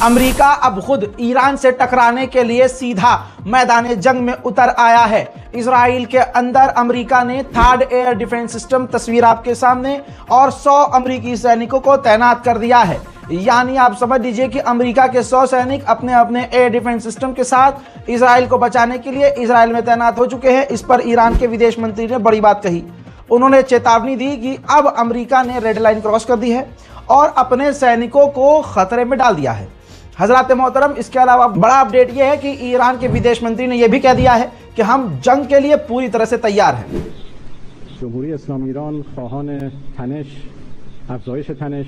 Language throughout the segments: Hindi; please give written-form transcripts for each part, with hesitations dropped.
अमेरिका अब खुद ईरान से टकराने के लिए सीधा मैदान जंग में उतर आया है। इजराइल के अंदर अमेरिका ने थर्ड एयर डिफेंस सिस्टम, तस्वीर आपके सामने, और 100 अमेरिकी सैनिकों को तैनात कर दिया है। यानी आप समझ लीजिए कि अमेरिका के 100 सैनिक अपने अपने एयर डिफेंस सिस्टम के साथ इजराइल को बचाने के लिए इजराइल में तैनात हो चुके हैं। इस पर ईरान के विदेश मंत्री ने बड़ी बात कही। उन्होंने चेतावनी दी कि अब अमेरिका ने रेड लाइन क्रॉस कर दी है और अपने सैनिकों को खतरे में डाल दिया है। हजरात मोहतरम, इसके अलावा बड़ा अपडेट यह है कि ईरान के विदेश मंत्री ने यह भी कह दिया है कि हम जंग के लिए पूरी तरह से तैयार हैं। जमहूरी इस्लामी ईरान ख्वाहान तनिश, अफज़ाइश तनिश,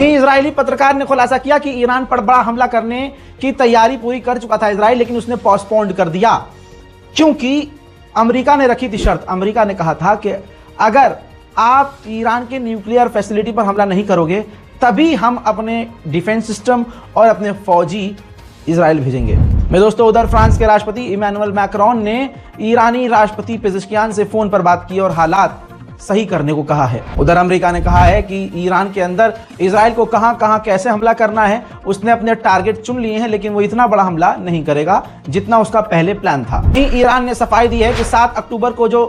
इजरायली पत्रकार ने खुलासा किया कि ईरान पर बड़ा हमला करने की तैयारी पूरी कर चुका था इजराइल, लेकिन उसने पोस्टपोन्ड कर दिया क्योंकि अमेरिका ने रखी थी शर्त। अमेरिका ने कहा था कि अगर आप ईरान के न्यूक्लियर फैसिलिटी पर हमला नहीं करोगे तभी हम अपने डिफेंस सिस्टम और अपने फौजी इजराइल भेजेंगे। मैं दोस्तों, उधर फ्रांस के राष्ट्रपति इमैनुअल मैक्रोन ने ईरानी राष्ट्रपति पेज़ेश्कियान से फोन पर बात की और हालात सही करने को कहा है। उधर अमेरिका ने कहा है कि ईरान के अंदर इजराइल को कहां कहां कैसे हमला करना है उसने अपने टारगेट चुन लिए हैं, लेकिन वो इतना बड़ा हमला नहीं करेगा जितना उसका पहले प्लान था। ईरान ने सफाई दी है कि 7 अक्टूबर को जो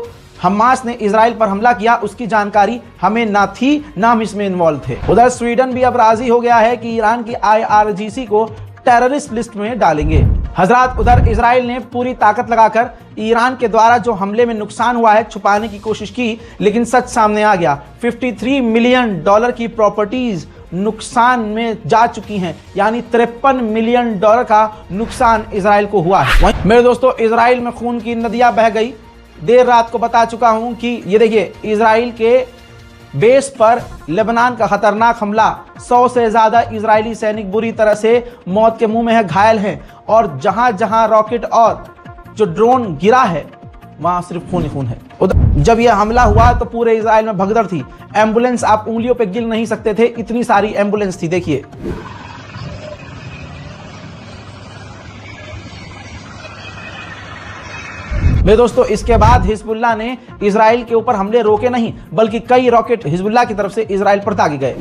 हमास ने इजराइल पर हमला किया उसकी जानकारी हमें ना थी, ना हम इसमें इन्वॉल्व थे। उधर स्वीडन भी अब राजी हो गया है कि ईरान की IRGC को टेररिस्ट लिस्ट में डालेंगे। हजरात, उधर इजराइल ने पूरी ताकत लगाकर ईरान के द्वारा जो हमले में नुकसान हुआ है छुपाने की कोशिश की, लेकिन सच सामने आ गया। $53 मिलियन की प्रॉपर्टीज नुकसान में जा चुकी हैं, यानी $53 मिलियन का नुकसान इजराइल को हुआ है। मेरे दोस्तों, इजराइल में खून की नदियां बह गई। देर रात को बता चुका हूं कि ये देखिए, इजराइल के बेस पर लेबनान का खतरनाक हमला, 100 से ज्यादा इजरायली सैनिक बुरी तरह से मौत के मुंह में है, घायल हैं, और जहां जहां रॉकेट और जो ड्रोन गिरा है वहां सिर्फ खून ही खून है। जब यह हमला हुआ तो पूरे इजराइल में भगदड़ थी। एम्बुलेंस आप उंगलियों पे गिन नहीं सकते थे, इतनी सारी एम्बुलेंस थी। देखिए, मेरे दोस्तों, इसके बाद हिजबुल्लाह ने इजराइल के ऊपर हमले रोके नहीं, बल्कि कई रॉकेट हिजबुल्लाह की तरफ से इजराइल पर दागे गए।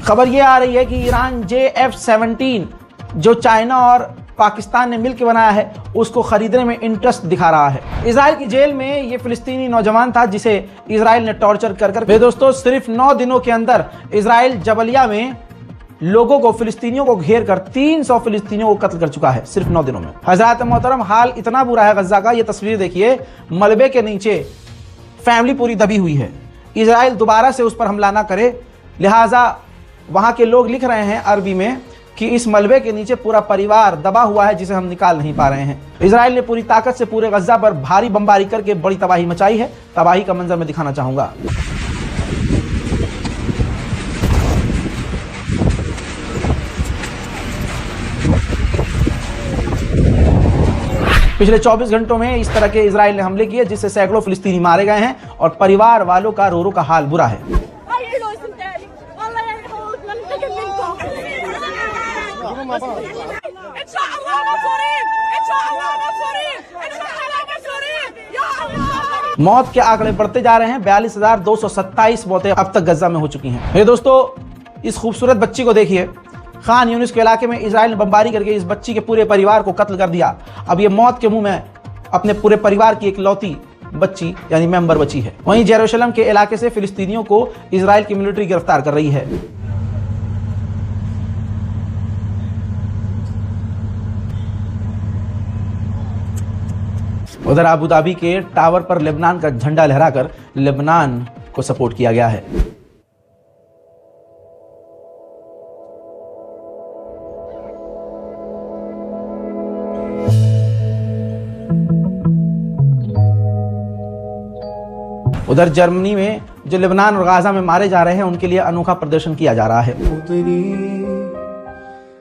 खबर यह आ रही है कि ईरान JF-17 जो चाइना और पाकिस्तान ने मिलकर बनाया है उसको खरीदने में इंटरेस्ट दिखा रहा है। इजराइल की जेल में ये फिलिस्तीनी नौजवान था जिसे इजराइल ने टॉर्चर कर मेरे दोस्तों, सिर्फ 9 दिनों के अंदर इजराइल जबलिया में लोगों को, फिलिस्तीनियों को घेर कर 300 फिलिस्तीनियों को कत्ल कर चुका है सिर्फ 9 दिनों में। हजरात मोहतरम, हाल इतना बुरा है गजा का। ये तस्वीर देखिए, मलबे के नीचे फैमिली पूरी दबी हुई है। इजराइल दोबारा से उस पर हमला ना करे, लिहाजा वहां के लोग लिख रहे हैं अरबी में कि इस मलबे के नीचे पूरा परिवार दबा हुआ है जिसे हम निकाल नहीं पा रहे हैं। इजराइल ने पूरी ताकत से पूरे गजा पर भारी बमबारी करके बड़ी तबाही मचाई है। तबाही का मंजर मैं दिखाना चाहूंगा। पिछले 24 घंटों में इस तरह के इजराइल ने हमले किए जिससे सैकड़ों फिलिस्तीनी मारे गए हैं और परिवार वालों का रो रो का हाल बुरा है। मौत के आंकड़े बढ़ते जा रहे हैं। 42,227 मौतें अब तक गजा में हो चुकी हैं। मेरे दोस्तों, इस खूबसूरत बच्ची को देखिए। खान यूनिस के इलाके में इजराइल ने बमबारी करके इस बच्ची के पूरे परिवार को कत्ल कर दिया। अब ये मौत के मुंह में अपने पूरे परिवार की इकलौती बच्ची यानी मेंबर बची है। वहीं जेरूशलम के इलाके से फिलिस्तीनियों को इजराइल की मिलिट्री गिरफ्तार कर रही है। उधर अबू धाबी के टावर पर लेबनान का झंडा लहराकर लेबनान को सपोर्ट किया गया है। उधर जर्मनी में जो लेबनान और गाजा में मारे जा रहे हैं उनके लिए अनोखा प्रदर्शन किया जा रहा है।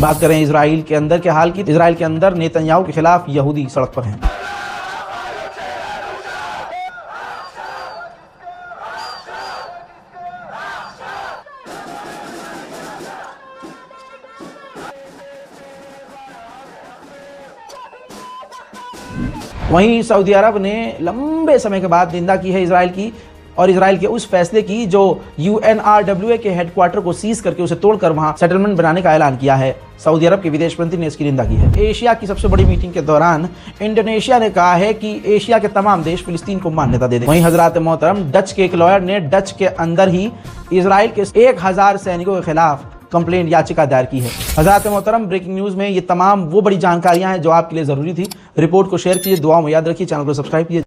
बात करें इजराइल के अंदर के हाल की, इजराइल के अंदर नेतन्याहू के खिलाफ यहूदी सड़क पर हैं। वहीं सऊदी अरब ने लंबे समय के बाद निंदा की है इजराइल की और इजराइल के उस फैसले की जो UNRWA के हेडक्वार्टर को सीज करके उसे तोड़कर वहां सेटलमेंट बनाने का ऐलान किया है। सऊदी अरब के विदेश मंत्री ने इसकी निंदा की है। एशिया की सबसे बड़ी मीटिंग के दौरान इंडोनेशिया ने कहा है कि एशिया के तमाम देश फिलिस्तीन को मान्यता दे दें। वहीं हजरात मोहतरम डच के एक लॉयर ने डच के अंदर ही इजराइल के 1000 सैनिकों के खिलाफ कंप्लेंट याचिका दायर की है। हजरात मोहतरम, ब्रेकिंग न्यूज में ये तमाम वो बड़ी जानकारियां हैं जो आपके लिए जरूरी थी। रिपोर्ट को शेयर कीजिए, दुआओं में याद रखिए, चैनल को सब्सक्राइब कीजिए।